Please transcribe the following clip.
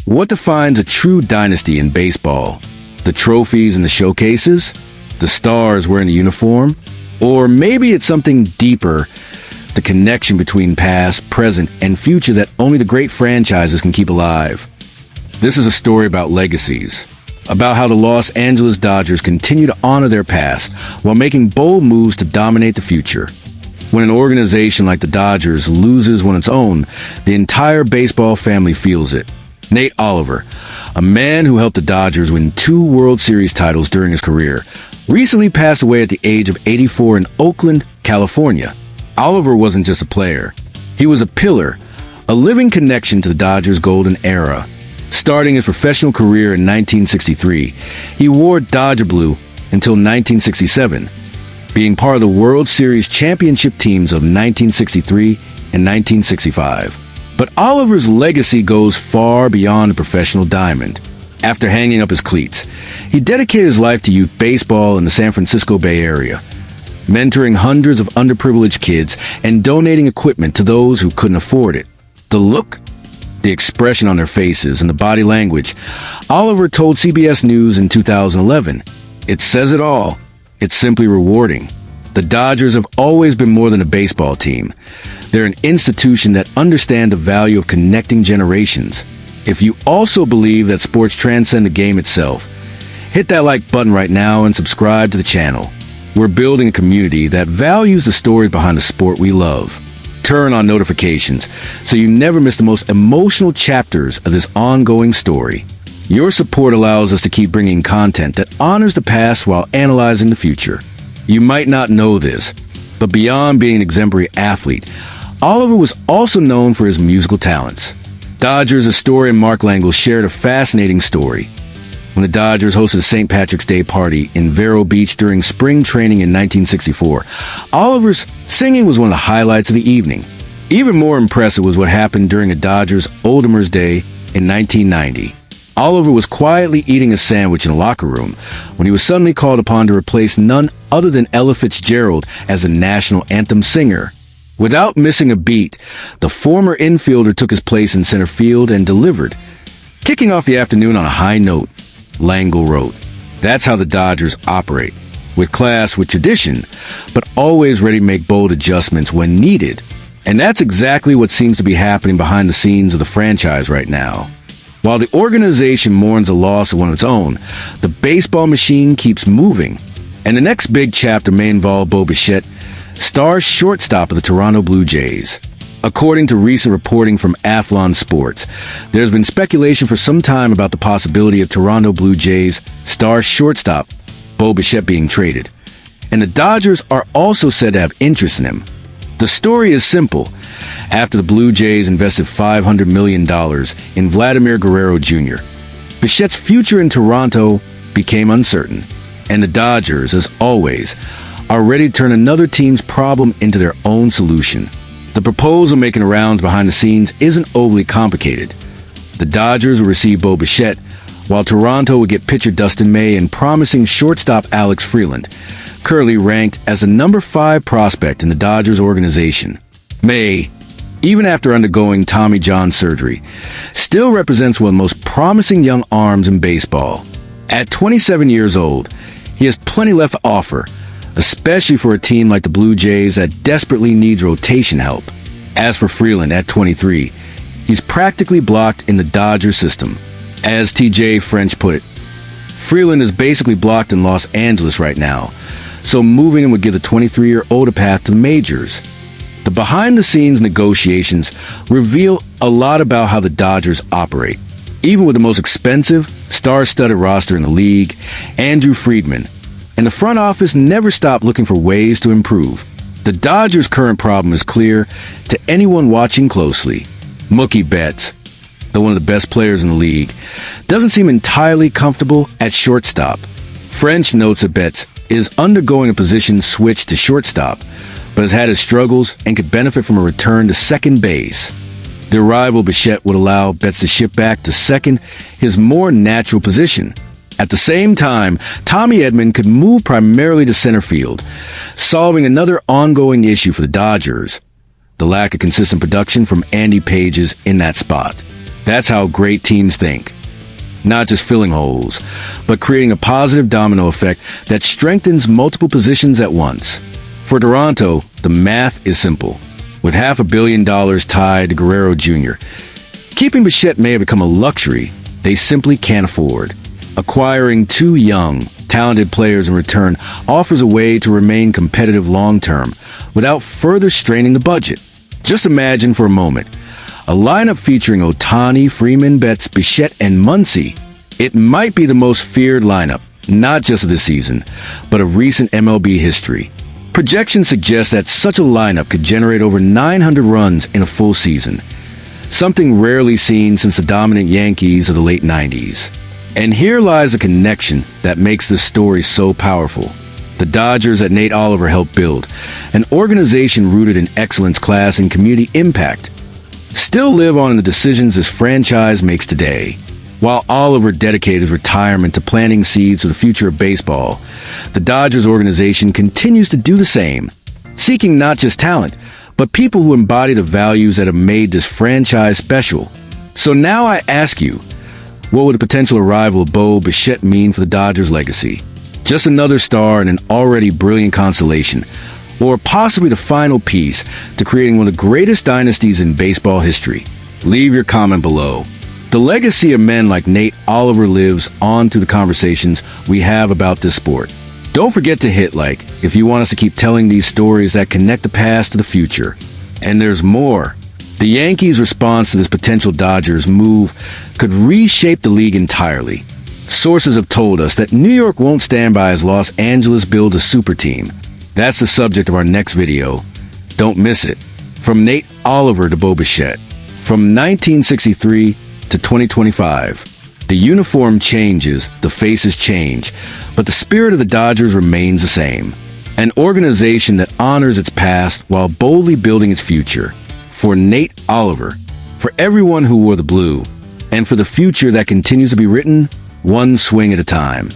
What defines a true dynasty in baseball? The trophies and the showcases? The stars wearing the uniform? Or maybe it's something deeper, the connection between past, present, and future that only the great franchises can keep alive. This is a story about legacies, about how the Los Angeles Dodgers continue to honor their past while making bold moves to dominate the future. When an organization like the Dodgers loses one of its own, the entire baseball family feels it. Nate Oliver, a man who helped the Dodgers win 2 World Series titles during his career, recently passed away at the age of 84 in Oakland, California. Oliver wasn't just a player. He was a pillar, a living connection to the Dodgers' golden era. Starting his professional career in 1963, he wore Dodger blue until 1967, being part of the World Series championship teams of 1963 and 1965. But Oliver's legacy goes far beyond the professional diamond. After hanging up his cleats, he dedicated his life to youth baseball in the San Francisco Bay Area, mentoring hundreds of underprivileged kids and donating equipment to those who couldn't afford it. The look, the expression on their faces, and the body language. Oliver told CBS News in 2011, "It says it all. It's simply rewarding. The Dodgers have always been more than a baseball team. They're an institution that understands the value of connecting generations. If you also believe that sports transcend the game itself, hit that like button right now and subscribe to the channel. We're building a community that values the stories behind the sport we love. Turn on notifications so you never miss the most emotional chapters of this ongoing story. Your support allows us to keep bringing content that honors the past while analyzing the future. You might not know this, but beyond being an exemplary athlete, Oliver was also known for his musical talents. Dodgers historian Mark Langle shared a fascinating story. When the Dodgers hosted a St. Patrick's Day party in Vero Beach during spring training in 1964, Oliver's singing was one of the highlights of the evening. Even more impressive was what happened during a Dodgers Oldtimers Day in 1990. Oliver was quietly eating a sandwich in a locker room when he was suddenly called upon to replace none other than Ella Fitzgerald as the national anthem singer. Without missing a beat, the former infielder took his place in center field and delivered, kicking off the afternoon on a high note. Langle wrote, "That's how the Dodgers operate, with class, with tradition, but always ready to make bold adjustments when needed." And that's exactly what seems to be happening behind the scenes of the franchise right now. While the organization mourns the loss of one of its own, the baseball machine keeps moving. And the next big chapter may involve Bo Bichette, star shortstop of the Toronto Blue Jays. According to recent reporting from Athlon Sports, there's been speculation for some time about the possibility of Toronto Blue Jays star shortstop Bo Bichette being traded. And the Dodgers are also said to have interest in him. The story is simple. After the Blue Jays invested $500 million in Vladimir Guerrero Jr., Bichette's future in Toronto became uncertain. And the Dodgers, as always, are ready to turn another team's problem into their own solution. The proposal making the rounds behind the scenes isn't overly complicated. The Dodgers will receive Bo Bichette, while Toronto will get pitcher Dustin May and promising shortstop Alex Freeland, currently ranked as the number 5 prospect in the Dodgers organization. May, even after undergoing Tommy John surgery, still represents one of the most promising young arms in baseball. At 27 years old, he has plenty left to offer, especially for a team like the Blue Jays that desperately needs rotation help. As for Freeland at 23, he's practically blocked in the Dodger system. As TJ French put it, Freeland is basically blocked in Los Angeles right now, so moving him would give the 23-year-old a path to the majors. The behind-the-scenes negotiations reveal a lot about how the Dodgers operate. Even with the most expensive, star-studded roster in the league, Andrew Friedman, and the front office never stopped looking for ways to improve. The Dodgers' current problem is clear to anyone watching closely. Mookie Betts, one of the best players in the league, doesn't seem entirely comfortable at shortstop. French notes that Betts is undergoing a position switch to shortstop, but has had his struggles and could benefit from a return to second base. The arrival of Bichette would allow Betts to shift back to second, his more natural position. At the same time, Tommy Edman could move primarily to center field, solving another ongoing issue for the Dodgers: the lack of consistent production from Andy Pages in that spot. That's how great teams think. Not just filling holes, but creating a positive domino effect that strengthens multiple positions at once. For Toronto, the math is simple. With $500 million tied to Guerrero Jr., keeping Bichette may have become a luxury they simply can't afford. Acquiring two young, talented players in return offers a way to remain competitive long-term without further straining the budget. Just imagine for a moment a lineup featuring Ohtani, Freeman, Betts, Bichette, and Muncy. It might be the most feared lineup, not just of this season, but of recent MLB history. Projections suggest that such a lineup could generate over 900 runs in a full season, something rarely seen since the dominant Yankees of the late 90s. And here lies a connection that makes this story so powerful. The Dodgers that Nate Oliver helped build, an organization rooted in excellence, class, and community impact, still live on in the decisions this franchise makes today. While Oliver dedicated his retirement to planting seeds for the future of baseball, the Dodgers organization continues to do the same, seeking not just talent, but people who embody the values that have made this franchise special. So now I ask you, what would a potential arrival of Bo Bichette mean for the Dodgers' legacy? Just another star in an already brilliant constellation, or possibly the final piece to creating one of the greatest dynasties in baseball history? Leave your comment below. The legacy of men like Nate Oliver lives on through the conversations we have about this sport. Don't forget to hit like if you want us to keep telling these stories that connect the past to the future. And there's more. The Yankees' response to this potential Dodgers move could reshape the league entirely. Sources have told us that New York won't stand by as Los Angeles builds a super team. That's the subject of our next video. Don't miss it. From Nate Oliver to Bo Bichette. From 1963 to 2025. The uniform changes, the faces change, but the spirit of the Dodgers remains the same. An organization that honors its past while boldly building its future. For Nate Oliver, for everyone who wore the blue, and for the future that continues to be written one swing at a time.